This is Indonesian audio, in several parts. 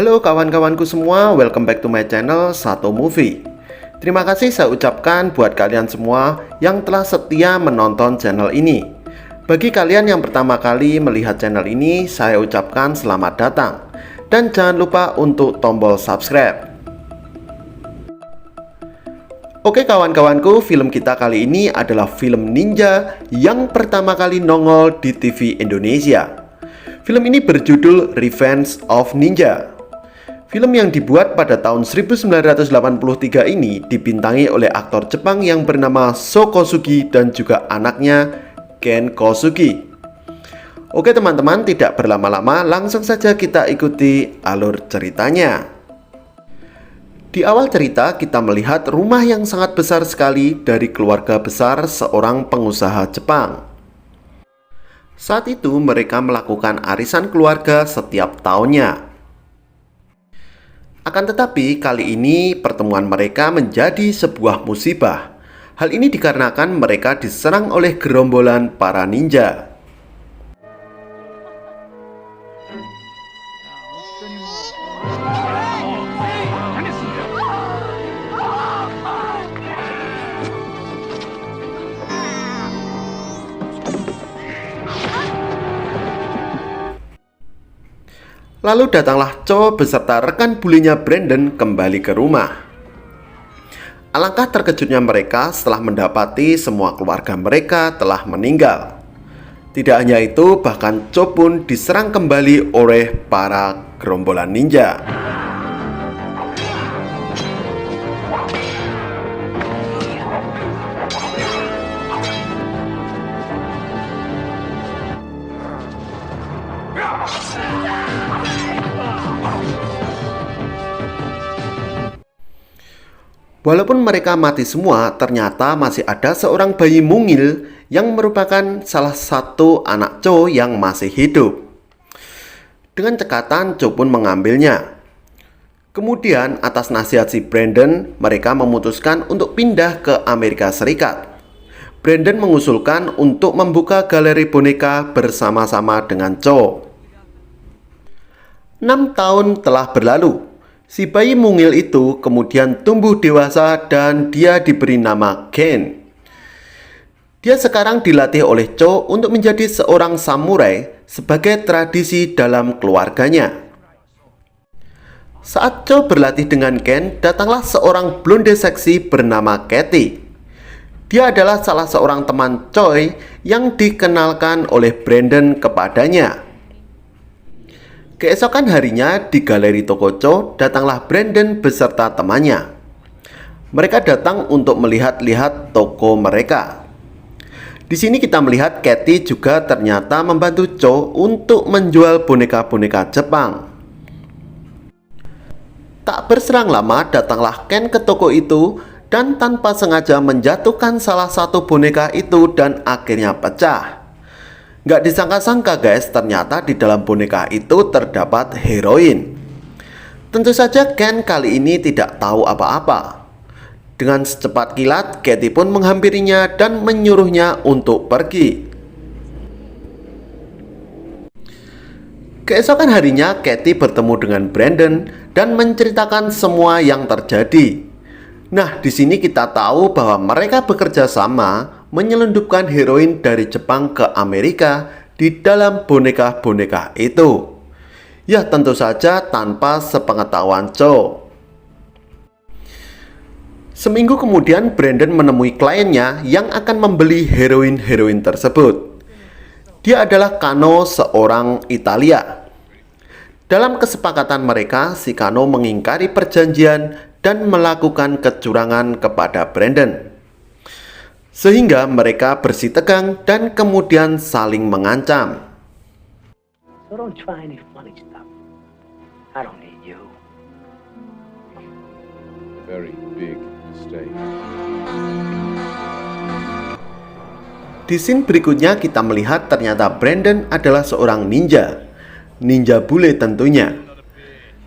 Halo kawan-kawanku semua, welcome back to my channel Sato Movie. Terima kasih saya ucapkan buat kalian semua yang telah setia menonton channel ini. Bagi kalian yang pertama kali melihat channel ini, saya ucapkan selamat datang. Dan jangan lupa untuk tombol subscribe. Oke kawan-kawanku, film kita kali ini adalah film ninja yang pertama kali nongol di TV Indonesia. Film ini berjudul Revenge of Ninja. Film yang dibuat pada tahun 1983 ini dibintangi oleh aktor Jepang yang bernama Sho Kosugi dan juga anaknya Ken Kosugi. Oke teman-teman, tidak berlama-lama, langsung saja kita ikuti alur ceritanya. Di awal cerita kita melihat rumah yang sangat besar sekali dari keluarga besar seorang pengusaha Jepang. Saat itu mereka melakukan arisan keluarga setiap tahunnya. Akan tetapi kali ini pertemuan mereka menjadi sebuah musibah. Hal ini dikarenakan mereka diserang oleh gerombolan para ninja. Lalu datanglah Cho beserta rekan bulinya Brandon kembali ke rumah. Alangkah terkejutnya mereka setelah mendapati semua keluarga mereka telah meninggal. Tidak hanya itu, bahkan Cho pun diserang kembali oleh para gerombolan ninja. Walaupun mereka mati semua, ternyata masih ada seorang bayi mungil yang merupakan salah satu anak Cho yang masih hidup. Dengan cekatan, Cho pun mengambilnya. Kemudian, atas nasihat si Brandon, mereka memutuskan untuk pindah ke Amerika Serikat. Brandon mengusulkan untuk membuka galeri boneka bersama-sama dengan Cho. 6 tahun telah berlalu. Si bayi mungil itu kemudian tumbuh dewasa dan dia diberi nama Ken. Dia sekarang dilatih oleh Cho untuk menjadi seorang samurai sebagai tradisi dalam keluarganya. Saat Cho berlatih dengan Ken, datanglah seorang blonde seksi bernama Katie. Dia adalah salah seorang teman Choi yang dikenalkan oleh Brandon kepadanya. Keesokan harinya di galeri toko Cho datanglah Brandon beserta temannya. Mereka datang untuk melihat-lihat toko mereka. Di sini kita melihat Katie juga ternyata membantu Cho untuk menjual boneka-boneka Jepang. Tak berserang lama datanglah Ken ke toko itu dan tanpa sengaja menjatuhkan salah satu boneka itu dan akhirnya pecah. Gak disangka-sangka guys, ternyata di dalam boneka itu terdapat heroin. Tentu saja Ken kali ini tidak tahu apa-apa. Dengan secepat kilat, Katie pun menghampirinya dan menyuruhnya untuk pergi. Keesokan harinya, Katie bertemu dengan Brandon dan menceritakan semua yang terjadi. Nah, di sini kita tahu bahwa mereka bekerja sama menyelundupkan heroin dari Jepang ke Amerika di dalam boneka-boneka itu. Ya, tentu saja tanpa sepengetahuan Cho. Seminggu kemudian Brandon menemui kliennya yang akan membeli heroin-heroin tersebut. Dia adalah Kano, seorang Italia. Dalam kesepakatan mereka, si Kano mengingkari perjanjian dan melakukan kecurangan kepada Brandon. Sehingga mereka bersitegang dan kemudian saling mengancam. So don't try any funny stuff. I don't need you. Very big mistake. Di scene berikutnya kita melihat ternyata Brandon adalah seorang ninja. Ninja bule tentunya.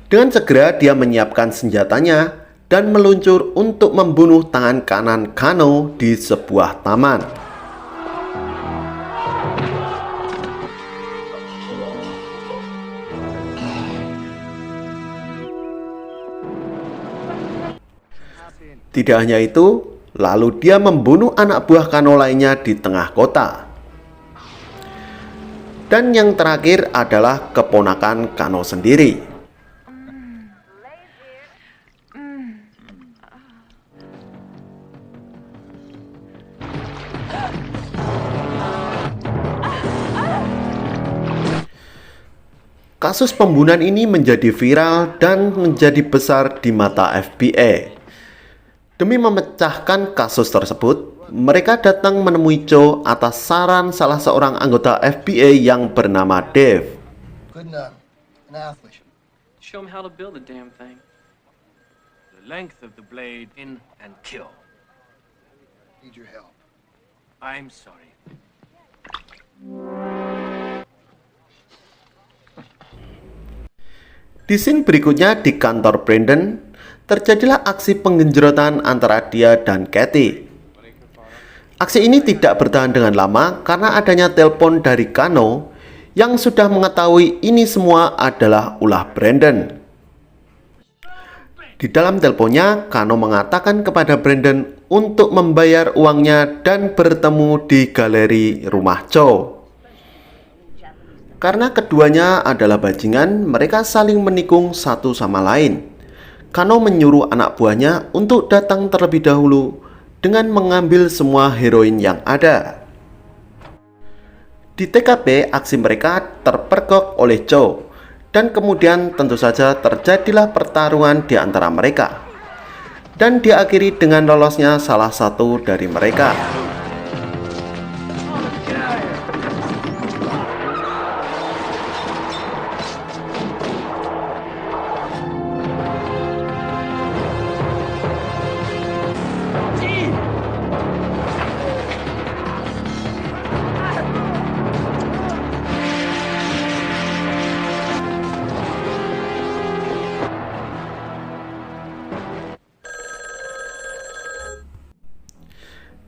Dengan segera dia menyiapkan senjatanya dan meluncur untuk membunuh tangan kanan Kano di sebuah taman. Tidak hanya itu, lalu dia membunuh anak buah Kano lainnya di tengah kota. Dan yang terakhir adalah keponakan Kano sendiri. Kasus pembunuhan ini menjadi viral dan menjadi besar di mata FBI. Demi memecahkan kasus tersebut, mereka datang menemui Cho atas saran salah seorang anggota FBI yang bernama Dave. Good enough. An athlete. Show him how to build the damn thing. The length of the blade in and kill. Need your help. I'm sorry. Di scene berikutnya di kantor Brandon, terjadilah aksi penggenjrotan antara dia dan Kathy. Aksi ini tidak bertahan dengan lama karena adanya telepon dari Kano yang sudah mengetahui ini semua adalah ulah Brandon. Di dalam teleponnya, Kano mengatakan kepada Brandon untuk membayar uangnya dan bertemu di galeri rumah Cho. Karena keduanya adalah bajingan, mereka saling menikung satu sama lain. Kano menyuruh anak buahnya untuk datang terlebih dahulu dengan mengambil semua heroin yang ada. Di TKP, aksi mereka terpergok oleh Cho, dan kemudian tentu saja terjadilah pertarungan di antara mereka. Dan diakhiri dengan lolosnya salah satu dari mereka.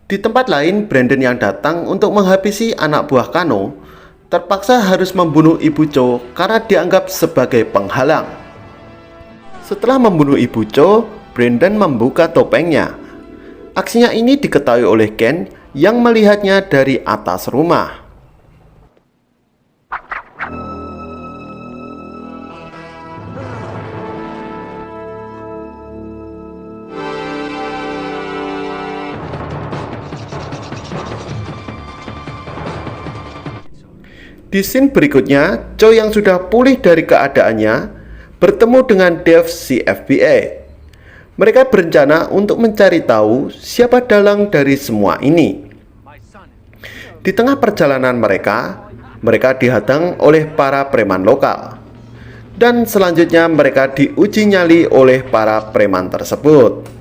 Di tempat lain, Brandon yang datang untuk menghabisi anak buah Kano terpaksa harus membunuh ibu Cho karena dianggap sebagai penghalang. Setelah membunuh ibu Cho, Brandon membuka topengnya. Aksinya ini diketahui oleh Ken yang melihatnya dari atas rumah. Di scene berikutnya, Cho yang sudah pulih dari keadaannya bertemu dengan Dave si FBI. Mereka berencana untuk mencari tahu siapa dalang dari semua ini. Di tengah perjalanan mereka dihadang oleh para preman lokal. Dan selanjutnya mereka diuji nyali oleh para preman tersebut.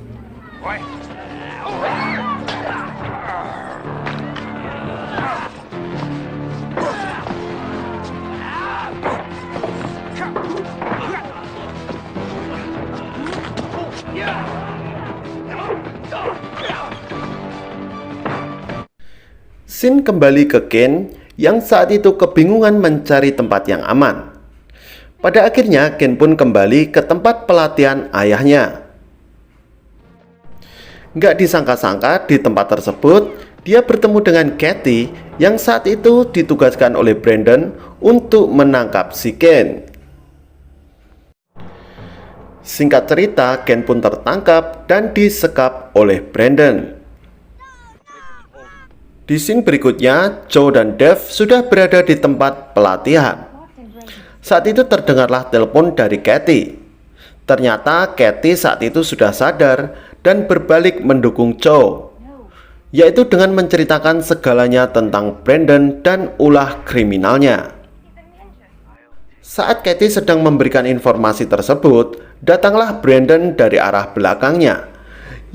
Scene kembali ke Ken yang saat itu kebingungan mencari tempat yang aman. Pada akhirnya Ken pun kembali ke tempat pelatihan ayahnya. Nggak disangka-sangka di tempat tersebut dia bertemu dengan Kathy yang saat itu ditugaskan oleh Brandon untuk menangkap si Ken. Singkat cerita, Ken pun tertangkap dan disekap oleh Brandon. Di scene berikutnya, Cho dan Dave sudah berada di tempat pelatihan. Saat itu terdengarlah telepon dari Kathy. Ternyata Kathy saat itu sudah sadar dan berbalik mendukung Cho, yaitu dengan menceritakan segalanya tentang Brandon dan ulah kriminalnya. Saat Kathy sedang memberikan informasi tersebut, datanglah Brandon dari arah belakangnya,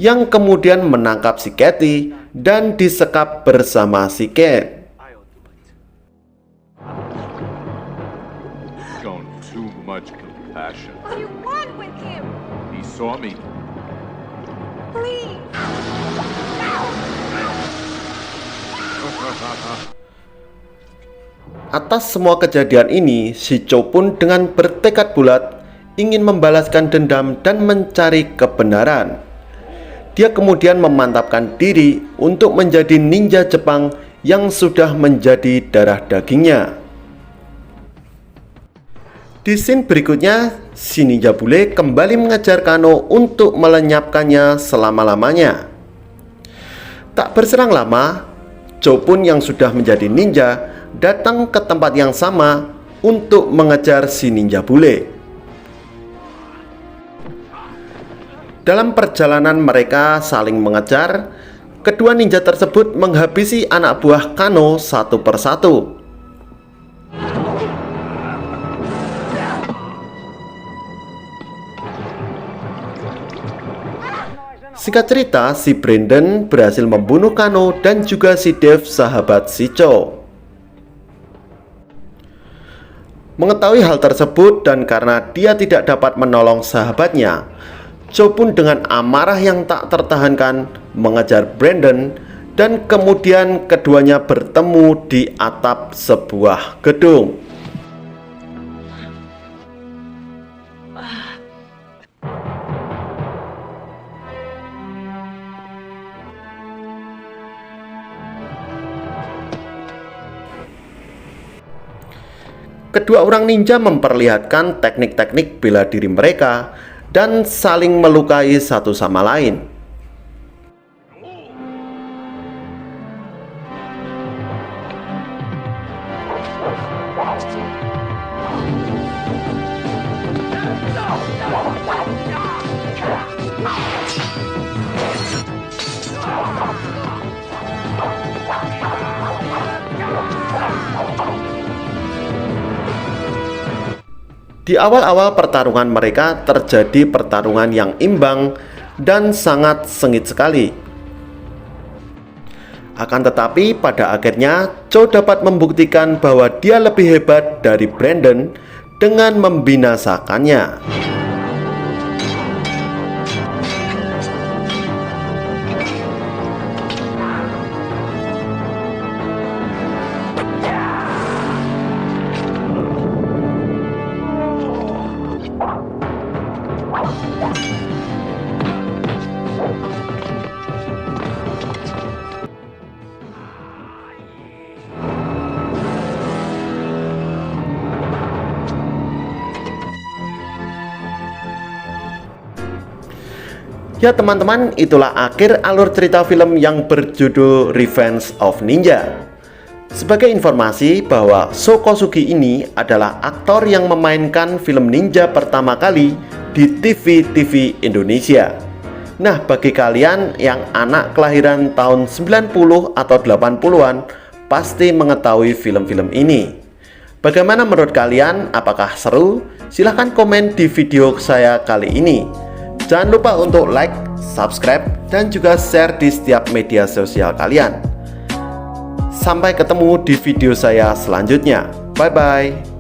yang kemudian menangkap si Kathy dan disekap bersama si Ken. Shown too much compassion. You won with him! He saw me. Please! Atas semua kejadian ini, si Cho pun dengan bertekad bulat ingin membalaskan dendam dan mencari kebenaran. dia kemudian memantapkan diri untuk menjadi ninja Jepang yang sudah menjadi darah dagingnya. Di scene berikutnya, si ninja bule kembali mengejar Kano untuk melenyapkannya selama-lamanya. Tak berselang lama, Chopun yang sudah menjadi ninja datang ke tempat yang sama untuk mengejar si ninja bule. Dalam perjalanan mereka saling mengejar, kedua ninja tersebut menghabisi anak buah Kano satu persatu. Singkat cerita, si Brandon berhasil membunuh Kano dan juga si Dave, sahabat si Cho. Mengetahui hal tersebut dan karena dia tidak dapat menolong sahabatnya, Cho pun dengan amarah yang tak tertahankan mengejar Brandon dan kemudian keduanya bertemu di atap sebuah gedung. Kedua orang ninja memperlihatkan teknik-teknik bela diri mereka dan saling melukai satu sama lain. Di awal-awal pertarungan mereka terjadi pertarungan yang imbang dan sangat sengit sekali. Akan tetapi pada akhirnya Cho dapat membuktikan bahwa dia lebih hebat dari Brandon dengan membinasakannya. Ya teman-teman, itulah akhir alur cerita film yang berjudul Revenge of Ninja. Sebagai informasi bahwa Sho Kosugi ini adalah aktor yang memainkan film ninja pertama kali di TV Indonesia. Nah, bagi kalian yang anak kelahiran tahun 90 atau 80-an pasti mengetahui film-film ini. Bagaimana menurut kalian? Apakah seru? Silahkan komen di video saya kali ini. Jangan lupa untuk like, subscribe, dan juga share di setiap media sosial kalian. Sampai ketemu di video saya selanjutnya. Bye-bye.